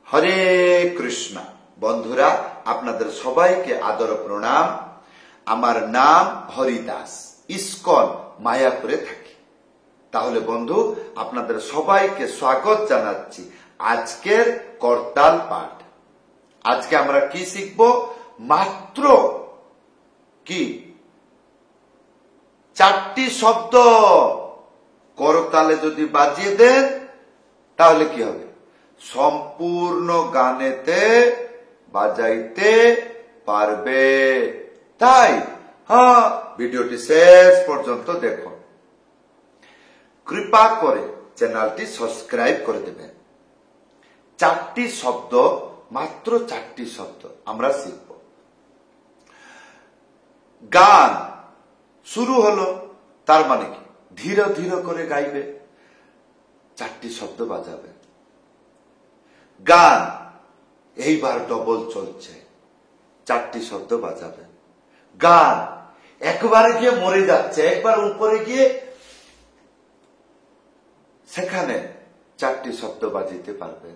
হরে কৃষ্ণ। বন্ধুরা, আপনাদের সবাইকে আদর প্রণাম। আমার নাম হরিদাস, ইস্কন মায়াপুরে থাকি। তাহলে বন্ধু, আপনাদের সবাইকে স্বাগত জানাচ্ছি আজকের করতাল পাঠ। আজকে আমরা কি শিখব? মাত্র কি 4টি শব্দ করতালে যদি বাজিয়ে দেন তাহলে কি হবে? সম্পূর্ণ গানেতে বাজাইতে পারবে। তাই ভিডিওটি শেষ পর্যন্ত দেখুন। কৃপা করে চ্যানেলটি সাবস্ক্রাইব করে দেবেন। 4টি শব্দ, মাত্র 4টি শব্দ আমরা শিখব। গান শুরু হলো, তার মানে কি? ধীরে ধীরে করে গাইবে, 4টি শব্দ বাজাবে। গান এইবার ডবল চলছে, 4টি শব্দ বাজাবে। গান একবারে গিয়ে মরে যাচ্ছে, একবার উপরে গিয়ে সেখানে 4টি শব্দ বাজিতে পারবে।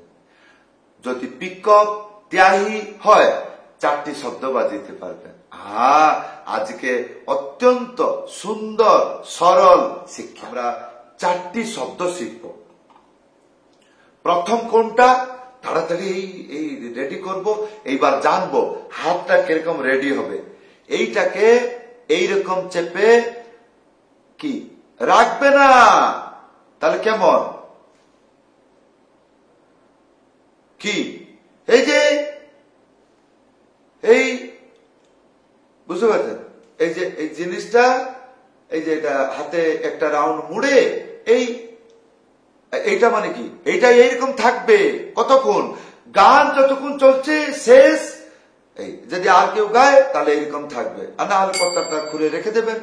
যদি পিকক ত্যাহি হয় 4টি শব্দ বাজিতে পারবে। আজকে অত্যন্ত সুন্দর সরল শিক্ষা। আমরা 4টি শব্দ শিখব। প্রথম কোনটা? তাড়াতাড়ি এই রেডি করব, এইবার জানবো হাতটা কিরকম রেডি হবে। এইটাকে এইরকম চেপে কি রাখবে না, তাহলে কেমন কি? এই যে এই বুঝতে পারছেন? এই যে এই জিনিসটা, এই যে এটা হাতে একটা রাউন্ড মুড়ে এইটা মানে কি? এইটা এইরকম থাকবে কতক্ষণ? গান যতক্ষণ চলছে শেষ। এই যদি আর কেউ গায় তাহলে এইরকম থাকবে, আর না হলে করতালটা খুলে রেখে দেবেন।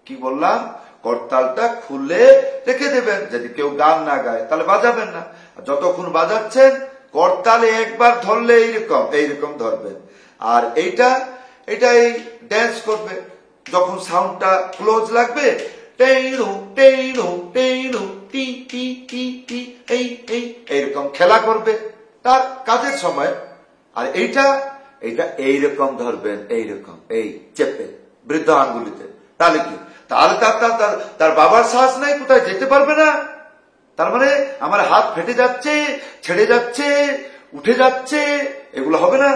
কি বললাম? করতালটা খুলে রেখে দেবেন। যদি কেউ গান না গায় তাহলে বাজাবেন না। যতক্ষণ বাজাচ্ছেন করতালে একবার ধরলে এইরকম এইরকম ধরবেন, আর এইটা এই ড্যান্স করবে। যখন সাউন্ডটা ক্লোজ লাগবে, টেইনু টেইনু টেইনু টি টি টি টি এইরকম খেলা করবে তার কাজের সময়। আর এইটা এইরকম ধরবেন, এইরকম এই চেপে বৃদ্ধ আঙ্গুলিতে। তাহলে কি? তাহলে তার বাবার শ্বাস নাই, কোথায় যেতে পারবে না। তার মানে আমার হাত ফেটে যাচ্ছে, ছেড়ে যাচ্ছে, উঠে যাচ্ছে, এগুলো হবে না।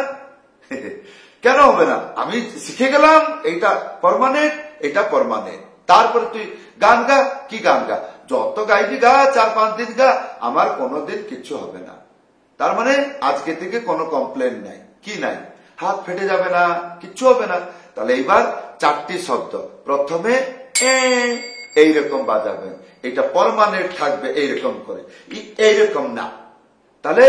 কেন হবে না? আমি শিখে গেলাম এইটা পার্মানেন্ট, এটা পার্মানেন্ট। তারপরে তুই গান গা। কি গান গা? যত গাইবি গা, 4-5 দিন গা, আমার কোনোদিন কিছু হবে না। তার মানে আজকে থেকে কোনো কমপ্লেন নাই, কি নাই, হাত ফেটে যাবে না, কিচ্ছু হবে না। তাহলে এইবার 4টি শব্দ। প্রথমে এইরকম বাজাবেন, এটা পার্মানেন্ট থাকবে এইরকম করে, এইরকম না। তাহলে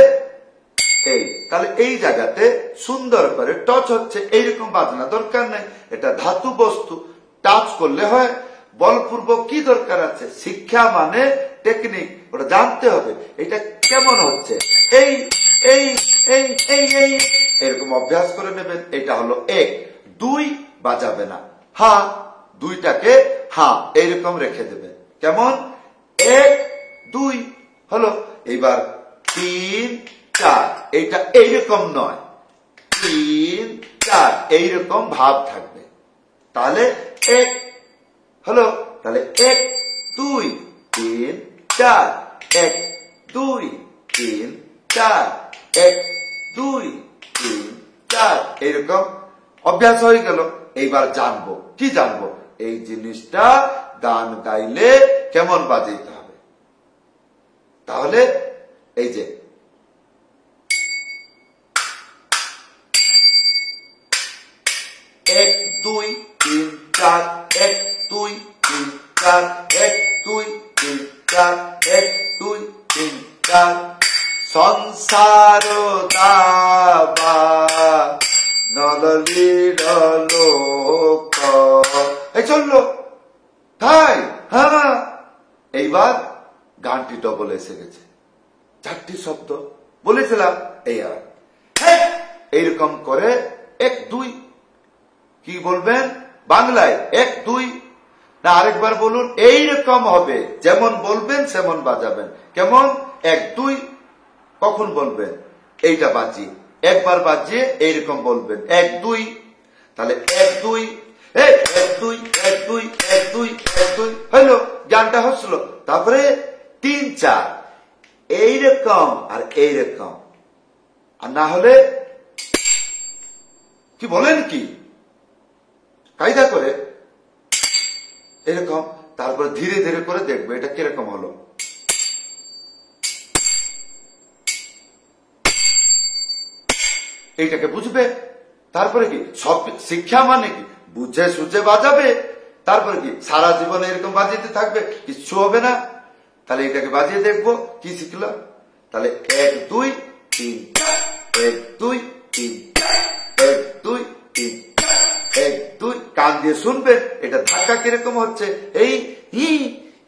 এই জায়গাতে সুন্দর করে টচ হচ্ছে, এইরকম বাজনা দরকার নাই। এটা ধাতু বস্তু, টাচ করলে হয়। বলপূর্বক কি দরকার আছে? শিক্ষা মানে টেকনিক, ওটা জানতে হবে। এটা কেমন হচ্ছে, এই এই এই এই এই এরকম অভ্যাস করে নেবেন। এটা হলো 1। 2 বাজাবে না, হা, 2টাকে এইরকম রেখে দেবেন। কেমন? 1 2 হলো। এইবার 3 4, এইটা এইরকম নয়, 3 4 এইরকম ভাব থাকবে। তাহলে 1 হলো। তাহলে 1 2 3 4, 1 2 3 4, 1 2 3 4 এইরকম অভ্যাস হয়ে গেল। এইবার জানবো, কি জানবো? এই জিনিসটা গান গাইলে কেমন বাজাইতে হবে। তাহলে এই যে 1 2 3 4, 1 2 3 4, 1 2 3 4, 1 2 3 4। সংসার দাবা নললির লোক, এই চললো। তাই এইবার গানটি ডবল এসে গেছে। 4টি শব্দ বলেছিলাম। এইরকম করে 1 2 কি বলবেন বাংলায়? 1 2 না, আরেকবার বলুন। এইরকম হবে, যেমন বলবেন সেমন বাজাবেন। কেমন? 1 2 কখন বলবেন? এইটা বাজিয়ে, একবার বাজিয়ে এইরকম বলবেন 1 2, তাহলে 1 2, 1 2 1 2 1 2 1 2 হলো, গানটা হচ্ছিল। তারপরে 3 4 এইরকম আর এইরকম, আর না হলে কি বলেন কি কায়দা করে এরকম, তারপরে ধীরে ধীরে করে দেখবে এটা কিরকম হলো। এইটাকে বুঝবে। তারপরে কি সব শিক্ষা মানে কি বুঝে সুঝে বাজাবে, তারপরে কি সারা জীবনে এরকম বাজিয়ে থাকবে, কিচ্ছু হবে না। তাহলে এটাকে বাজিয়ে দেখবো কি শিখলাম। তাহলে 1 2 3 1 2 3 1 2 3 1 2, কান দিয়ে শুনবেন এটা ধাক্কা কিরকম হচ্ছে, এই হি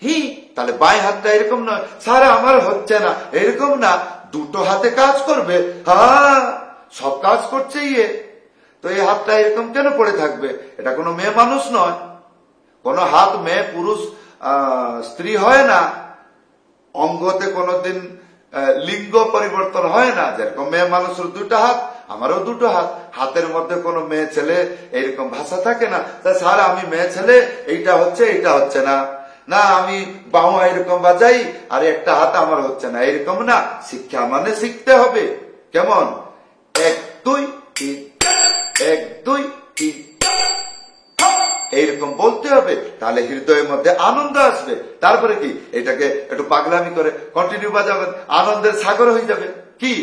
হি। তাহলে বাই হাতটা এরকম নয়, সারা আমার হচ্ছে না এরকম না, দুটো হাতে কাজ করবে। হ্যাঁ, সব কাজ করছে ইয়ে। তো এই হাতটা এরকম কেন পড়ে থাকবে? এটা কোনো মেয়ে মানুষ নয়, কোনো হাত মেয়ে পুরুষ স্ত্রী হয় না, অঙ্গতে কোনোদিন লিঙ্গ পরিবর্তন হয় না। যেরকম মেয়ে মানুষের 2টা হাত, আমারও 2টো হাত, হাতের মধ্যে কোনো মেয়ে ছেলে এইরকম ভাষা থাকে না। তা স্যার আমি মেয়ে ছেলে, এইটা হচ্ছে এইটা হচ্ছে না, না আমি বাহু এরকম বাজাই আর একটা হাত আমার হচ্ছে না, এরকম না। শিক্ষা মানে শিখতে হবে। কেমন? 1 2 3 1 2 3 এইরকম বলতে হবে, তাহলে হৃদয়ের মধ্যে আনন্দ আসবে। তারপরে কি এটাকে একটু পাগলামি করে কন্টিনিউ বাজাবেন, আনন্দের সাগর হয়ে যাবে। কি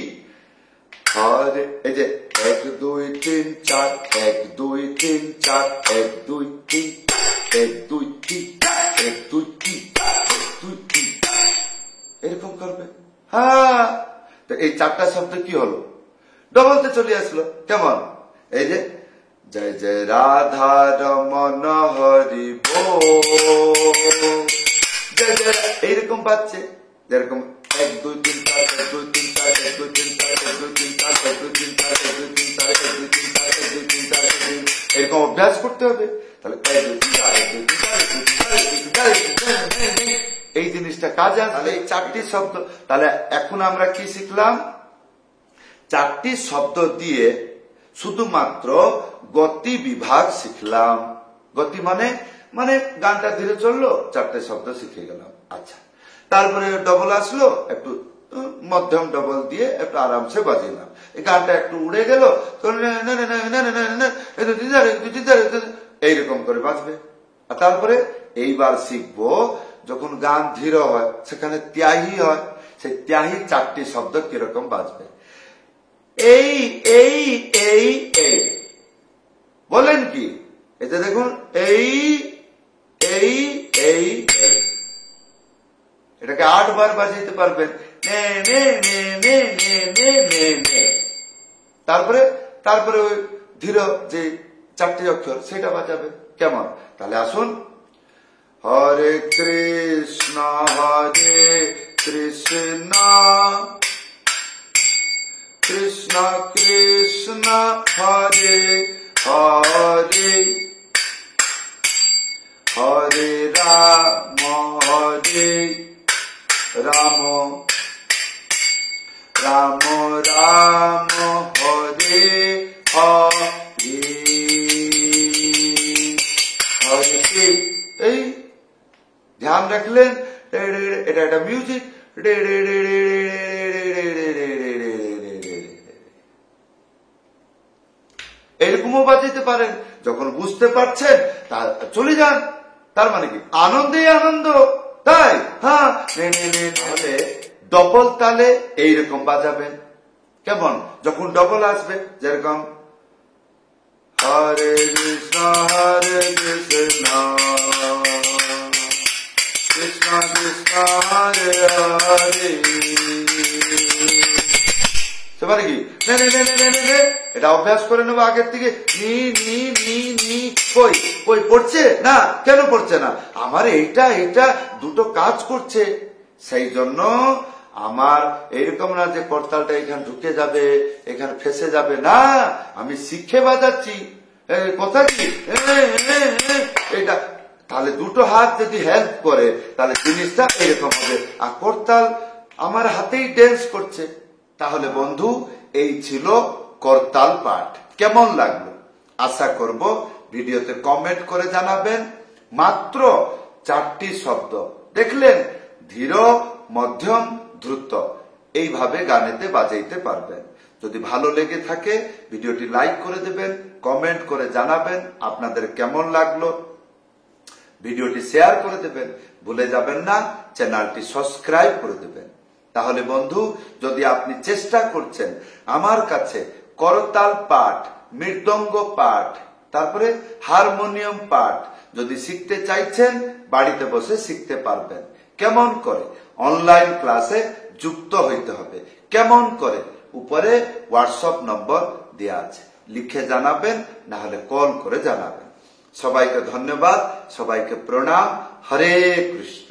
আরে এই যে 1 2 3 4 1 2 3 4 1 2 3 1 2 3 1 2 3 1 2 3 এরকম করবে। হ্যাঁ, তো এই 4টা শব্দ কি হলো? ডবলতে চলে আসলো। কেমন? এই যে জয় জয় রাধা রমন হরি বল, জয় জয় এইরকম পাচ্ছে। যেরকম 1 2 3 4 1 2 3 4 1 2 3 4 1 2 3 4 1 2 3 4 1 2 3 4 1 2 3 4 1 2 3 4 1 2 এরকম অভ্যাস করতে হবে। তাহলে 1 2 3 4 1 2 3 4 1 2 3 4 1 2 3 4 1 2 3 এই জিনিসটা কাজে আসলে এই 4টি শব্দ। তাহলে এখন আমরা কি শিখলাম? 4টি শব্দ দিয়ে শুধুমাত্র গতি বিভাগ শিখলাম। গতি মানে মানে গানটা ধীরে চললো, 4টে শব্দ শিখে গেলাম। আচ্ছা, তারপরে ডবল আসলো, একটু মধ্যম ডবল দিয়ে একটু আরামসে বাজিলাম। এই গানটা একটু উড়ে গেল, এইরকম করে বাজবে। আর তারপরে এইবার শিখবো যখন গান ধীর হয়, সেখানে ত্যাহি হয়, সেই ত্যাহি 4টি শব্দ কিরকম বাজবে। এই এই এই এই বলেন কি? এতে দেখুন এই এই এই এই, এটাকে 8 বার বাজাইতে পারবেন। নে নে নে নে নে নে নে নে। তারপরে তারপরে ওই ধীর যে 4টি অক্ষর সেটা বাজাবে। কেমন? তাহলে আসুন, হরে কৃষ্ণ কৃষ্ণ কৃষ্ণ হরে হরে হরে রাম রাম রাম রাম হরে হরে হরে। এই ধ্যান রাখলেন, এটা একটা মিউজিক। এরকমও বাজাতে পারেন। যখন বুঝতে পারছেন তা চলে যান। তার মানে কি আনন্দে আনন্দ, তাই? হ্যাঁ, তাহলে ডবল তালে এইরকম বাজাবেন। কেমন? যখন ডবল আসবে, যেরকম হরে কৃষ্ণ কৃষ্ণ কৃষ্ণ হরে হরে, সেবারে কি এটা অভ্যাস করে নেবো আগের থেকে। নি নি নি নি কই কই পড়ছে না, কেন পড়ছে না? আমার এইটা এইটা 2টো কাজ করছে, সেই জন্য আমার এইরকম না যে করতালটা এখানে ঢুকে যাবে, এখানে ফেসে যাবে, না, আমি শিখে বাজাচ্ছি। কথা কি এটা? তাহলে 2টো হাত যদি হেল্প করে তাহলে জিনিসটা এরকম হবে। আর করতাল আমার হাতেই ড্যান্স করছে, তাহলে বন্ধু এই ছিল করতাল পাঠ। কেমন লাগলো আশা করব ভিডিওতে কমেন্ট করে জানাবেন। মাত্র 4টি শব্দ দেখলেন, ধীর, মধ্যম, দ্রুত, এইভাবে গানেতে বাজাইতে পারবেন। যদি ভালো লেগে থাকে ভিডিওটি লাইক করে দেবেন, কমেন্ট করে জানাবেন আপনাদের কেমন লাগলো। ভিডিওটি শেয়ার করে দেবেন, ভুলে যাবেন না চ্যানেলটি সাবস্ক্রাইব করে দেবেন। তাহলে বন্ধু যদি আপনি চেষ্টা করছেন আমার কাছে করতাল পাঠ, মৃদঙ্গ পাঠ, তারপরে হারমোনিয়াম পাঠ যদি শিখতে চাইছেন বাড়িতে বসে শিখতে পারবেন। কেমন করে অনলাইন ক্লাসে যুক্ত হইতে হবে, কেমন করে উপরে হোয়াটসঅ্যাপ নম্বর দেওয়া আছে, লিখে জানাবেন, না হলে কল করে জানাবেন। সবাইকে ধন্যবাদ, সবাইকে প্রণাম। হরে কৃষ্ণ।